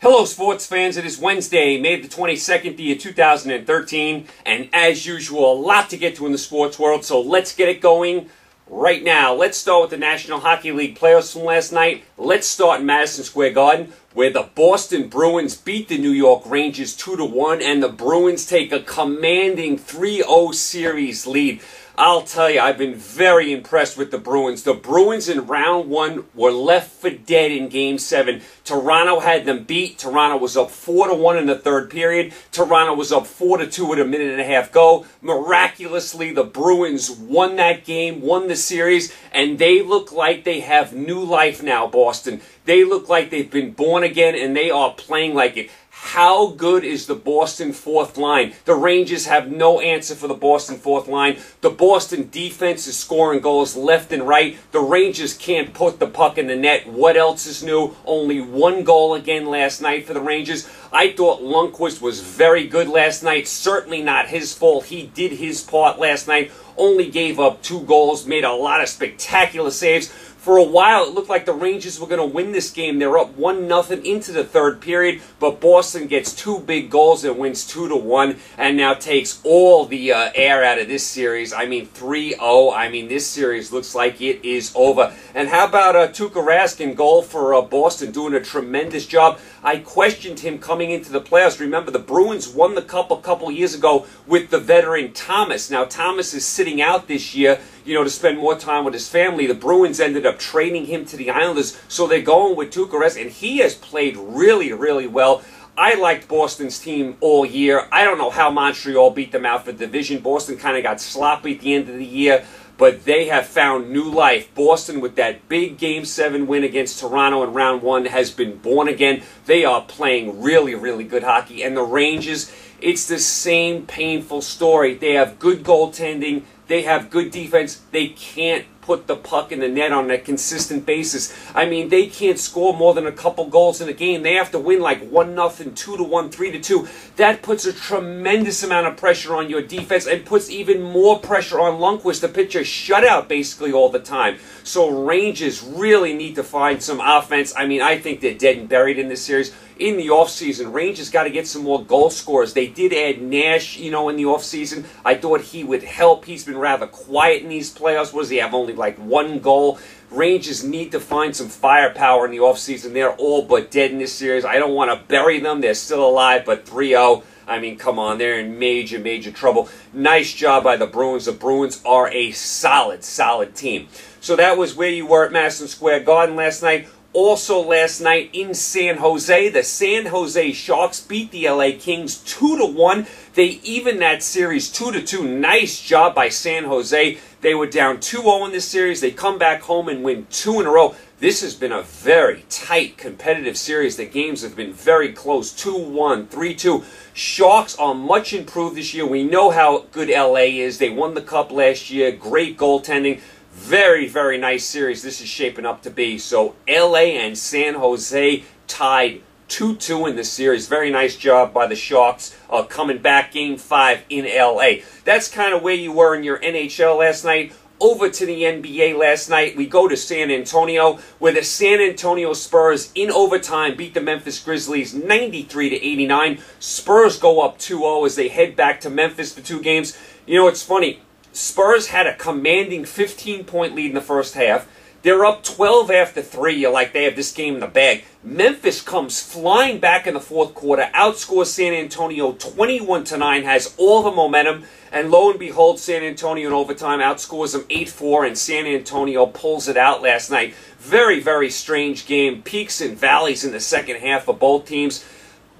Hello sports fans, it is Wednesday, May the 22nd, the year 2013, and as usual, a lot to get to in the sports world, so let's get it going right now. Let's start with the National Hockey League playoffs from last night. Let's start in Madison Square Garden, where the Boston Bruins beat the New York Rangers 2-1, and the Bruins take a commanding 3-0 series lead. I'll tell you, I've been very impressed with the Bruins. The Bruins in round one were left for dead in Game 7. Toronto had them beat. Toronto was up 4-1 in the third period. Toronto was up 4-2 with a minute and a half go. Miraculously, the Bruins won that game, won the series, and they look like they have new life now, Boston. They look like they've been born again, and they are playing like it. How good is the Boston fourth line? The Rangers have no answer for the Boston fourth line. The Boston defense is scoring goals left and right. The Rangers can't put the puck in the net. What else is new? Only one goal again last night for the Rangers. I thought Lundqvist was very good last night. Certainly not his fault. He did his part last night. Only gave up 2 goals, made a lot of spectacular saves. For a while, it looked like the Rangers were going to win this game. They're up 1-0 into the third period, but Boston gets 2 big goals and wins 2-1, and now takes all the air out of this series. I mean, 3-0. I mean, this series looks like it is over. And how about Tuukka Rask in goal for Boston, doing a tremendous job? I questioned him coming into the playoffs. Remember, the Bruins won the cup a couple years ago with the veteran Thomas. Now, Thomas is sitting out this year, to spend more time with his family. The Bruins ended up trading him to the Islanders, so they're going with Tuukka Rask, and he has played really, really well. I liked Boston's team all year. I don't know how Montreal beat them out for the division. Boston kind of got sloppy at the end of the year, but they have found new life. Boston, with that big Game 7 win against Toronto in round 1, has been born again. They are playing really, really good hockey. And the Rangers, it's the same painful story. They have good goaltending. They have good defense. They can't put the puck in the net on a consistent basis. I mean, they can't score more than a couple goals in a game. They have to win like 1-0, 2-1, 3-2. That puts a tremendous amount of pressure on your defense and puts even more pressure on Lundqvist to pitch a shutout basically all the time. So Rangers really need to find some offense. I mean, I think they're dead and buried in this series. In the offseason, Rangers got to get some more goal scorers. They did add Nash, in the offseason. I thought he would help. He's been rather quiet in these playoffs. What does he have? Only like 1 goal. Rangers need to find some firepower in the offseason. They're all but dead in this series. I don't want to bury them. They're still alive, but 3-0. I mean, come on. They're in major, major trouble. Nice job by the Bruins. The Bruins are a solid, solid team. So that was where you were at Madison Square Garden last night. Also last night in San Jose, the San Jose Sharks beat the LA Kings 2-1. They evened that series 2-2. Nice job by San Jose. They were down 2-0 in this series. They come back home and win 2 in a row. This has been a very tight, competitive series. The games have been very close. 2-1, 3-2. Sharks are much improved this year. We know how good LA is. They won the Cup last year. Great goaltending. Very, very nice series this is shaping up to be. So LA and San Jose tied 2-2 in this series. Very nice job by the Sharks coming back Game 5 in LA. That's kind of where you were in your NHL last night. Over to the NBA last night, we go to San Antonio, where the San Antonio Spurs in overtime beat the Memphis Grizzlies 93-89. Spurs go up 2-0 as they head back to Memphis for 2 games. It's funny. Spurs had a commanding 15-point lead in the first half. They're up 12 after 3. You're like, they have this game in the bag. Memphis comes flying back in the fourth quarter, outscores San Antonio 21-9, has all the momentum, and lo and behold, San Antonio in overtime outscores them 8-4, and San Antonio pulls it out last night. Very, very strange game. Peaks and valleys in the second half for both teams.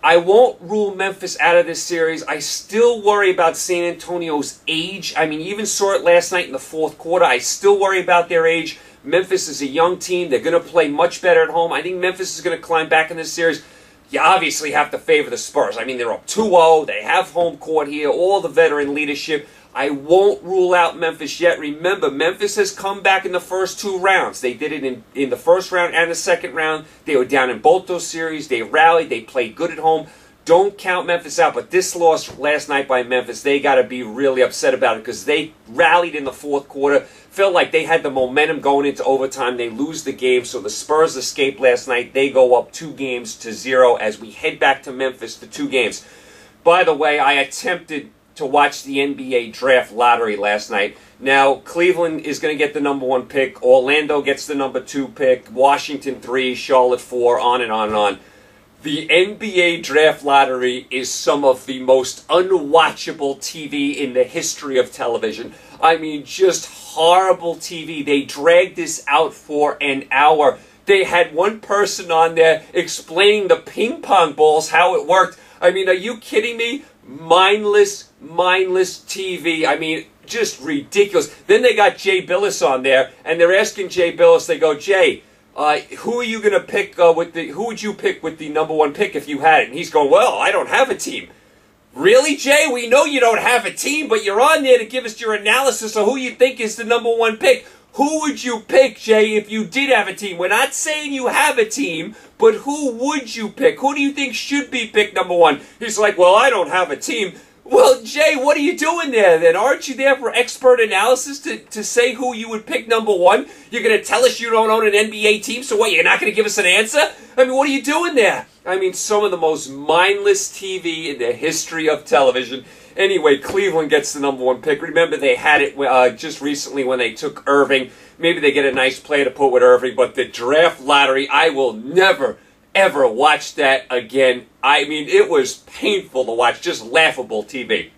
I won't rule Memphis out of this series. I still worry about San Antonio's age. I mean, you even saw it last night in the fourth quarter. I still worry about their age. Memphis is a young team. They're going to play much better at home. I think Memphis is going to climb back in this series. You obviously have to favor the Spurs. I mean, they're up 2-0. They have home court here. All the veteran leadership. I won't rule out Memphis yet. Remember, Memphis has come back in the first 2 rounds. They did it in the first round and the second round. They were down in both those series. They rallied. They played good at home. Don't count Memphis out, but this loss last night by Memphis, they got to be really upset about it because they rallied in the fourth quarter, felt like they had the momentum going into overtime. They lose the game, so the Spurs escaped last night. They go up 2-0 as we head back to Memphis for 2 games. By the way, I attempted to watch the NBA draft lottery last night. Now, Cleveland is going to get the #1 pick. Orlando gets the #2 pick. Washington 3, Charlotte 4, on and on and on. The NBA draft lottery is some of the most unwatchable TV in the history of television. I mean, just horrible TV. They dragged this out for an hour. They had one person on there explaining the ping pong balls, how it worked. I mean, are you kidding me? Mindless TV. I mean, just ridiculous. Then they got Jay Billis on there, and they're asking Jay Billis, they go, Jay, who are you going to pick who would you pick with the #1 pick if you had it? And he's going, well, I don't have a team. Really, Jay? We know you don't have a team, but you're on there to give us your analysis of who you think is the #1 pick. Who would you pick, Jay, if you did have a team? We're not saying you have a team, but who would you pick? Who do you think should be picked #1? He's like, well, I don't have a team. Well, Jay, what are you doing there then? Aren't you there for expert analysis to say who you would pick #1? You're going to tell us you don't own an NBA team, so what, you're not going to give us an answer? I mean, what are you doing there? I mean, some of the most mindless TV in the history of television. Anyway, Cleveland gets the #1 pick. Remember, they had it just recently when they took Irving. Maybe they get a nice player to put with Irving, but the draft lottery, I will never, ever watch that again. I mean, it was painful to watch, just laughable TV.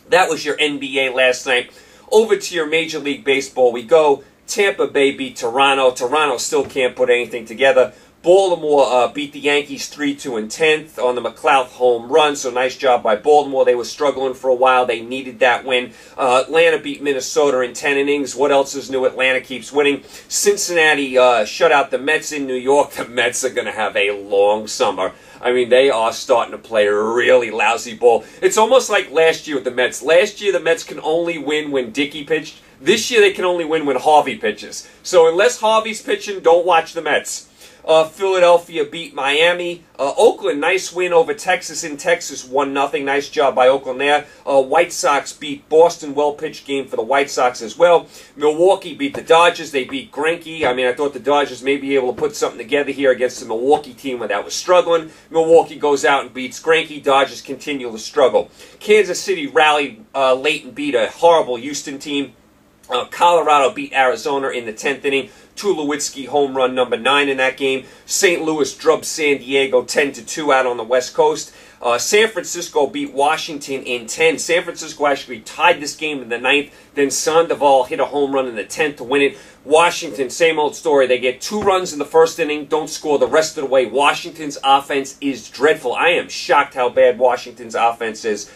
That was your NBA last night. Over to your Major League Baseball we go. Tampa Bay beat Toronto. Toronto still can't put anything together. Baltimore beat the Yankees 3-2 in 10th on the McLeod home run, so nice job by Baltimore. They were struggling for a while. They needed that win. Atlanta beat Minnesota in 10 innings. What else is new? Atlanta keeps winning. Cincinnati shut out the Mets in New York. The Mets are going to have a long summer. I mean, they are starting to play really lousy ball. It's almost like last year with the Mets. Last year, the Mets can only win when Dickey pitched. This year, they can only win when Harvey pitches. So unless Harvey's pitching, don't watch the Mets. Philadelphia beat Miami. Oakland, nice win over Texas in Texas, 1-0. Nice job by Oakland there. White Sox beat Boston. Well-pitched game for the White Sox as well. Milwaukee beat the Dodgers. They beat Greinke. I mean, I thought the Dodgers may be able to put something together here against the Milwaukee team when that was struggling. Milwaukee goes out and beats Greinke. Dodgers continue to struggle. Kansas City rallied late and beat a horrible Houston team. Colorado beat Arizona in the 10th inning. Tulowitzki home run #9 in that game. St. Louis drubbed San Diego 10-2 out on the West Coast. San Francisco beat Washington in 10. San Francisco actually tied this game in the 9th. Then Sandoval hit a home run in the 10th to win it. Washington, same old story. They get 2 runs in the first inning, don't score the rest of the way. Washington's offense is dreadful. I am shocked how bad Washington's offense is.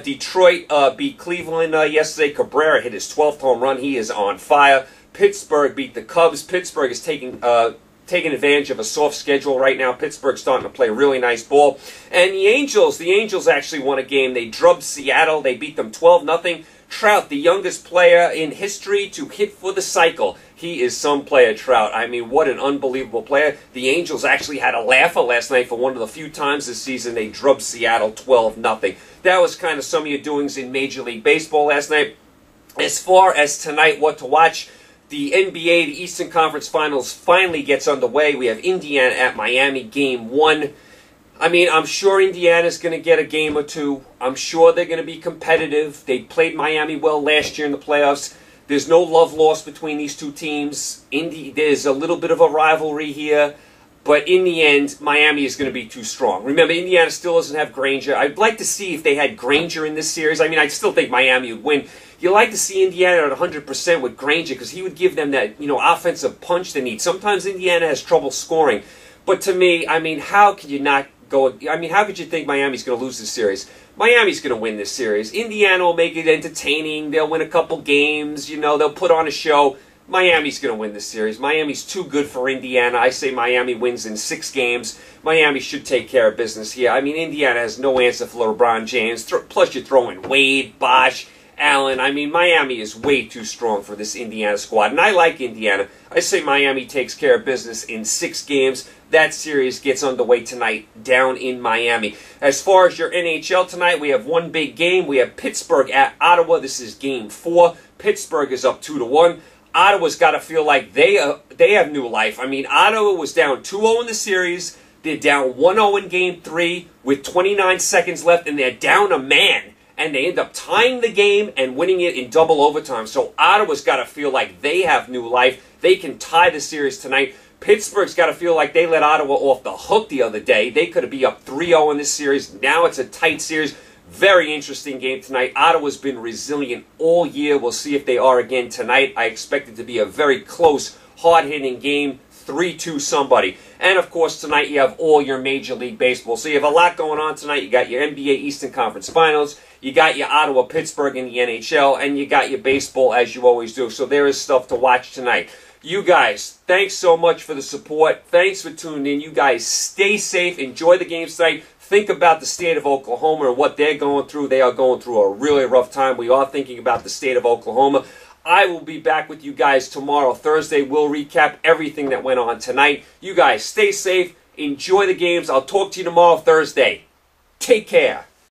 Detroit beat Cleveland yesterday. Cabrera hit his 12th home run. He is on fire. Pittsburgh beat the Cubs. Pittsburgh is taking advantage of a soft schedule right now. Pittsburgh's starting to play really nice ball. And the Angels actually won a game. They drubbed Seattle. They beat them 12-0. Trout, the youngest player in history to hit for the cycle. He is some player, Trout. I mean, what an unbelievable player. The Angels actually had a laugher last night for one of the few times this season they drubbed Seattle 12-0. That was kind of some of your doings in Major League Baseball last night. As far as tonight, what to watch, the NBA, the Eastern Conference Finals, finally gets underway. We have Indiana at Miami, Game 1. I mean, I'm sure Indiana's going to get a game or two. I'm sure they're going to be competitive. They played Miami well last year in the playoffs. There's no love lost between these two teams. There's a little bit of a rivalry here. But in the end, Miami is going to be too strong. Remember, Indiana still doesn't have Granger. I'd like to see if they had Granger in this series. I mean, I still think Miami would win. You like to see Indiana at 100% with Granger because he would give them that, offensive punch they need. Sometimes Indiana has trouble scoring. But to me, I mean, how could you not go... I mean, how could you think Miami's going to lose this series? Miami's going to win this series. Indiana will make it entertaining. They'll win a couple games. They'll put on a show. Miami's going to win this series. Miami's too good for Indiana. I say Miami wins in 6 games. Miami should take care of business here. I mean, Indiana has no answer for LeBron James. Plus, you're throwing Wade, Bosh, Allen. I mean, Miami is way too strong for this Indiana squad. And I like Indiana. I say Miami takes care of business in 6 games. that series gets underway tonight down in Miami. As far as your NHL tonight, we have one big game. We have Pittsburgh at Ottawa. This is Game 4. Pittsburgh is up 2-1. Ottawa's got to feel like they have new life. I mean, Ottawa was down 2-0 in the series. They're down 1-0 in Game 3 with 29 seconds left, and they're down a man. And they end up tying the game and winning it in double overtime. So Ottawa's got to feel like they have new life. They can tie the series tonight. Pittsburgh's got to feel like they let Ottawa off the hook the other day. They could be up 3-0 in this series. Now it's a tight series. Very interesting game tonight. Ottawa's been resilient all year. We'll see if they are again tonight. I expect it to be a very close, hard-hitting game. 3-2 somebody. And, of course, tonight you have all your Major League Baseball. So you have a lot going on tonight. You got your NBA Eastern Conference Finals. You got your Ottawa-Pittsburgh in the NHL. And you got your baseball, as you always do. So there is stuff to watch tonight. You guys, thanks so much for the support. Thanks for tuning in. You guys stay safe. Enjoy the games tonight. Think about the state of Oklahoma and what they're going through. They are going through a really rough time. We are thinking about the state of Oklahoma. I will be back with you guys tomorrow. Thursday, we'll recap everything that went on tonight. You guys stay safe. Enjoy the games. I'll talk to you tomorrow, Thursday. Take care.